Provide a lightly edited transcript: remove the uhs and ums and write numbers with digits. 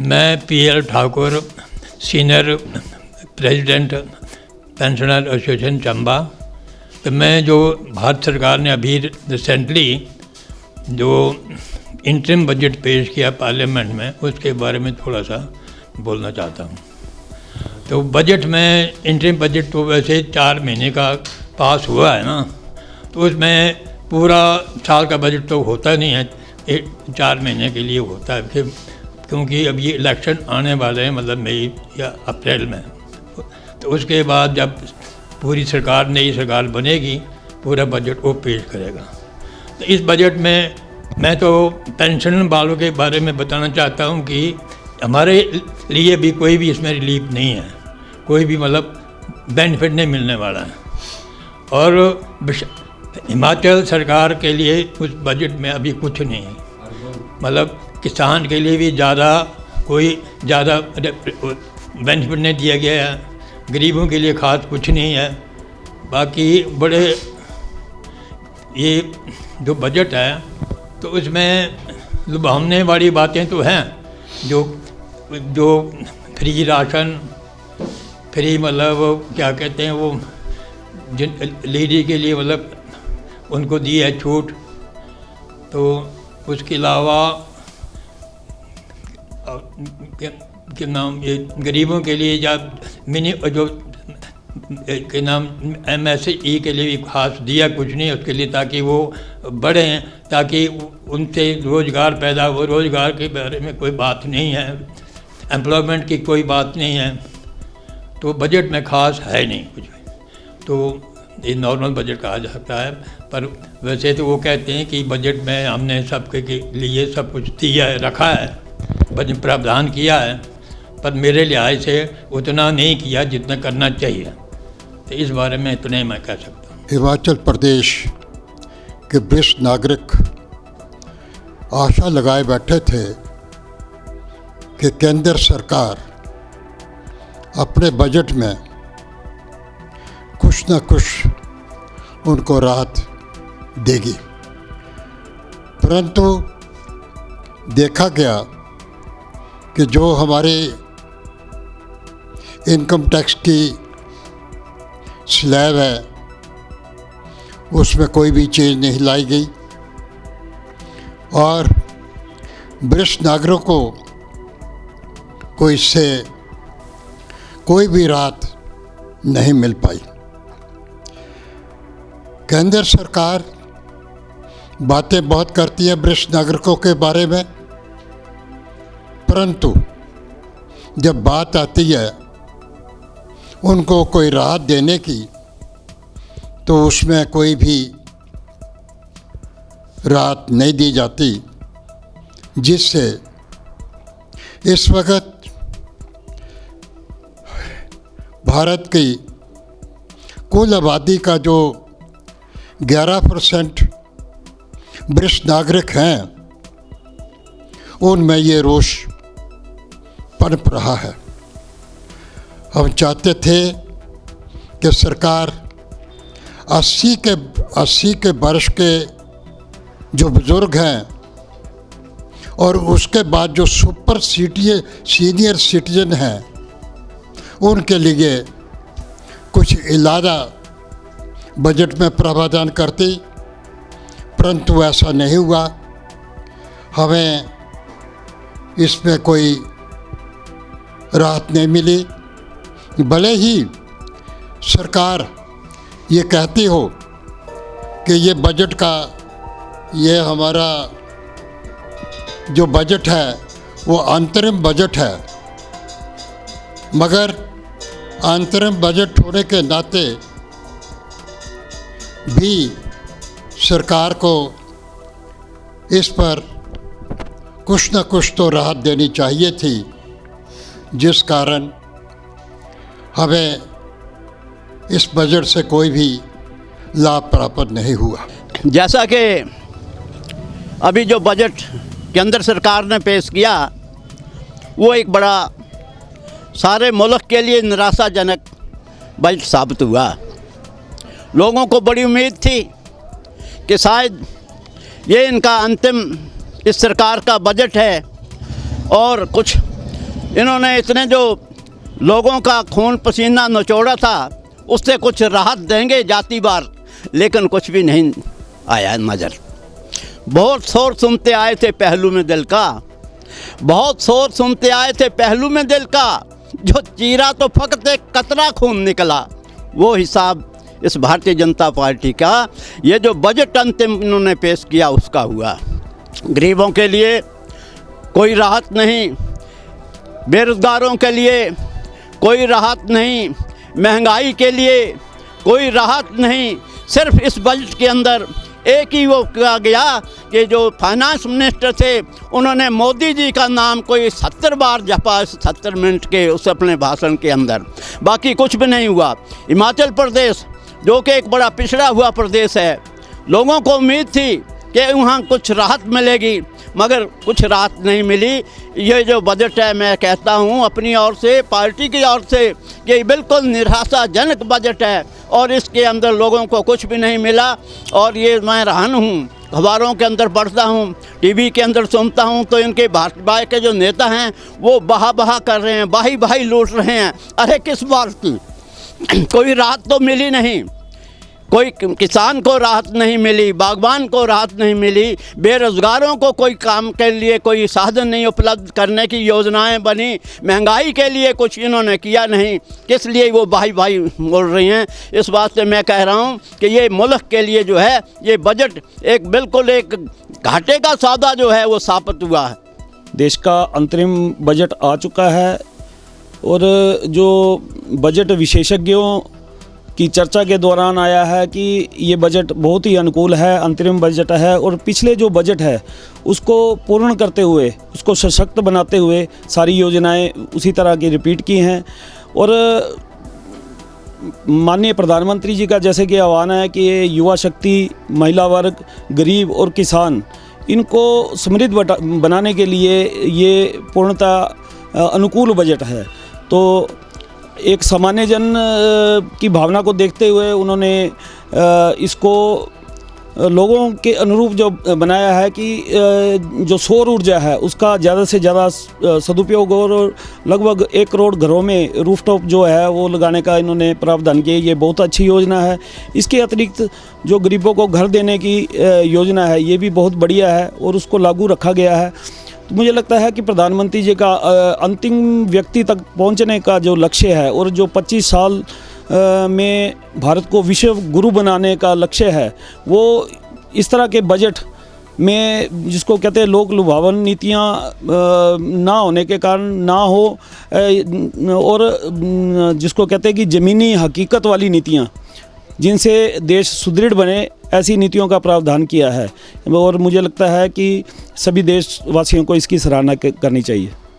मैं PL Thakur, senior president pensioner association Chamba. तो मैं जो भारत सरकार ने अभी रिसेंटली जो इंटरिम बजट पेश किया पार्लियामेंट में, उसके बारे में थोड़ा सा बोलना चाहता हूँ। तो बजट में इंटरिम बजट तो वैसे 4 महीने का पास हुआ है ना, तो उसमें पूरा साल का बजट तो होता नहीं है, 4 महीने के लिए होता है, क्योंकि अब ये इलेक्शन आने वाले हैं, मतलब मई या अप्रैल में। तो उसके बाद जब पूरी सरकार, नई सरकार बनेगी, पूरा बजट वो पेश करेगा। तो इस बजट में मैं तो पेंशन वालों के बारे में बताना चाहता हूँ कि हमारे लिए भी कोई भी इसमें रिलीफ नहीं है, कोई भी मतलब बेनिफिट नहीं मिलने वाला है। और हिमाचल सरकार के लिए उस बजट में अभी कुछ नहीं है, मतलब किसान के लिए भी कोई ज़्यादा बेनिफिट नहीं दिया गया है, गरीबों के लिए खास कुछ नहीं है। बाकी बड़े ये जो बजट है तो उसमें लुभावने वाली बातें तो हैं, जो फ्री राशन, फ्री मतलब क्या कहते हैं वो, जिन लेडी के लिए मतलब उनको दी है छूट। तो उसके अलावा क्या नाम, ये गरीबों के लिए या जो के नाम MSE के लिए भी खास दिया कुछ नहीं उसके लिए, ताकि वो बढ़ें, ताकि उनसे रोज़गार पैदा हो। रोज़गार के बारे में कोई बात नहीं है, एम्प्लॉयमेंट की कोई बात नहीं है। तो बजट में खास है नहीं कुछ भी, तो ये नॉर्मल बजट कहा जा सकता है। पर वैसे तो वो कहते हैं कि बजट में हमने सबके लिए सब कुछ दिया है, रखा है, बजट प्रावधान किया है, पर मेरे लिहाज से उतना नहीं किया जितना करना चाहिए। तो इस बारे में इतने मैं कह सकता हूँ। हिमाचल प्रदेश के वरिष्ठ नागरिक आशा लगाए बैठे थे कि केंद्र सरकार अपने बजट में कुछ न कुछ उनको राहत देगी, परंतु देखा गया कि जो हमारे इनकम टैक्स की स्लैब है उसमें कोई भी चेंज नहीं लाई गई और वरिष्ठ नागरिकों को इससे कोई भी राहत नहीं मिल पाई। केंद्र सरकार बातें बहुत करती है वरिष्ठ नागरिकों के बारे में, परंतु जब बात आती है उनको कोई राहत देने की तो उसमें कोई भी राहत नहीं दी जाती, जिससे इस वक्त भारत की कुल आबादी का जो 11% वरिष्ठ नागरिक हैं उनमें ये रोष पनप रहा है। हम चाहते थे कि सरकार 80 के वर्ष के जो बुज़ुर्ग हैं और उसके बाद जो सीनियर सिटीजन हैं उनके लिए कुछ इलादा बजट में प्रावधान करती, परंतु ऐसा नहीं हुआ। हमें इसमें कोई राहत नहीं मिली, भले ही सरकार ये कहती हो कि ये बजट का, ये हमारा जो बजट है वो अंतरिम बजट है, मगर अंतरिम बजट होने के नाते भी सरकार को इस पर कुछ न कुछ तो राहत देनी चाहिए थी, जिस कारण हमें इस बजट से कोई भी लाभ प्राप्त नहीं हुआ। जैसा कि अभी जो बजट केंद्र सरकार ने पेश किया वो एक बड़ा सारे मुल्क के लिए निराशाजनक बजट साबित हुआ। लोगों को बड़ी उम्मीद थी कि शायद ये इनका अंतिम इस सरकार का बजट है और कुछ इन्होंने इतने जो लोगों का खून पसीना निचोड़ा था उससे कुछ राहत देंगे जातिवार, लेकिन कुछ भी नहीं आया नज़र। बहुत शोर सुनते आए थे पहलू में दिल का, बहुत शोर सुनते आए थे पहलू में दिल का, जो चीरा तो फकत एक कतरा खून निकला। वो हिसाब इस भारतीय जनता पार्टी का ये जो बजट अंतिम इन्होंने पेश किया उसका हुआ। गरीबों के लिए कोई राहत नहीं, बेरोजगारों के लिए कोई राहत नहीं, महंगाई के लिए कोई राहत नहीं। सिर्फ इस बजट के अंदर एक ही वो किया गया कि जो फाइनेंस मिनिस्टर थे उन्होंने मोदी जी का नाम कोई 70 बार जपा 70 मिनट के उस अपने भाषण के अंदर, बाकी कुछ भी नहीं हुआ। हिमाचल प्रदेश जो कि एक बड़ा पिछड़ा हुआ प्रदेश है, लोगों को उम्मीद थी कि वहाँ कुछ राहत मिलेगी, मगर कुछ राहत नहीं मिली। ये जो बजट है, मैं कहता हूँ अपनी ओर से, पार्टी की ओर से, कि बिल्कुल निराशाजनक बजट है और इसके अंदर लोगों को कुछ भी नहीं मिला। और ये मैं रहन हूँ, अखबारों के अंदर पढ़ता हूँ, टीवी के अंदर सुनता हूँ, तो इनके भाजपा के जो नेता हैं वो बहा कर रहे हैं, बाही लूट रहे हैं। अरे किस बात की? कोई राहत तो मिली नहीं, कोई किसान को राहत नहीं मिली, बागवान को राहत नहीं मिली, बेरोज़गारों को कोई काम के लिए कोई साधन नहीं उपलब्ध करने की योजनाएं बनी, महंगाई के लिए कुछ इन्होंने किया नहीं। किस लिए वो बाही बोल रही हैं? इस बात से मैं कह रहा हूं कि ये मुल्क के लिए जो है ये बजट एक बिल्कुल एक घाटे का सौदा जो है वो साबित हुआ है। देश का अंतरिम बजट आ चुका है और जो बजट विशेषज्ञों की चर्चा के दौरान आया है कि ये बजट बहुत ही अनुकूल है, अंतरिम बजट है और पिछले जो बजट है उसको पूर्ण करते हुए, उसको सशक्त बनाते हुए सारी योजनाएं उसी तरह की रिपीट की हैं। और माननीय प्रधानमंत्री जी का जैसे कि आह्वान है कि ये युवा शक्ति, महिला वर्ग, गरीब और किसान, इनको समृद्ध बनाने के लिए ये पूर्णतः अनुकूल बजट है। तो एक सामान्य जन की भावना को देखते हुए उन्होंने इसको लोगों के अनुरूप जो बनाया है कि जो सौर ऊर्जा है उसका ज़्यादा से ज़्यादा सदुपयोग और लगभग 1 करोड़ घरों में रूफटॉप जो है वो लगाने का इन्होंने प्रावधान किया। ये बहुत अच्छी योजना है। इसके अतिरिक्त जो गरीबों को घर देने की योजना है ये भी बहुत बढ़िया है और उसको लागू रखा गया है। तो मुझे लगता है कि प्रधानमंत्री जी का अंतिम व्यक्ति तक पहुंचने का जो लक्ष्य है और जो 25 साल में भारत को विश्व गुरु बनाने का लक्ष्य है, वो इस तरह के बजट में, जिसको कहते हैं लोक लुभावन नीतियां ना होने के कारण ना हो, और जिसको कहते हैं कि ज़मीनी हकीकत वाली नीतियां जिनसे देश सुदृढ़ बने, ऐसी नीतियों का प्रावधान किया है। और मुझे लगता है कि सभी देशवासियों को इसकी सराहना करनी चाहिए।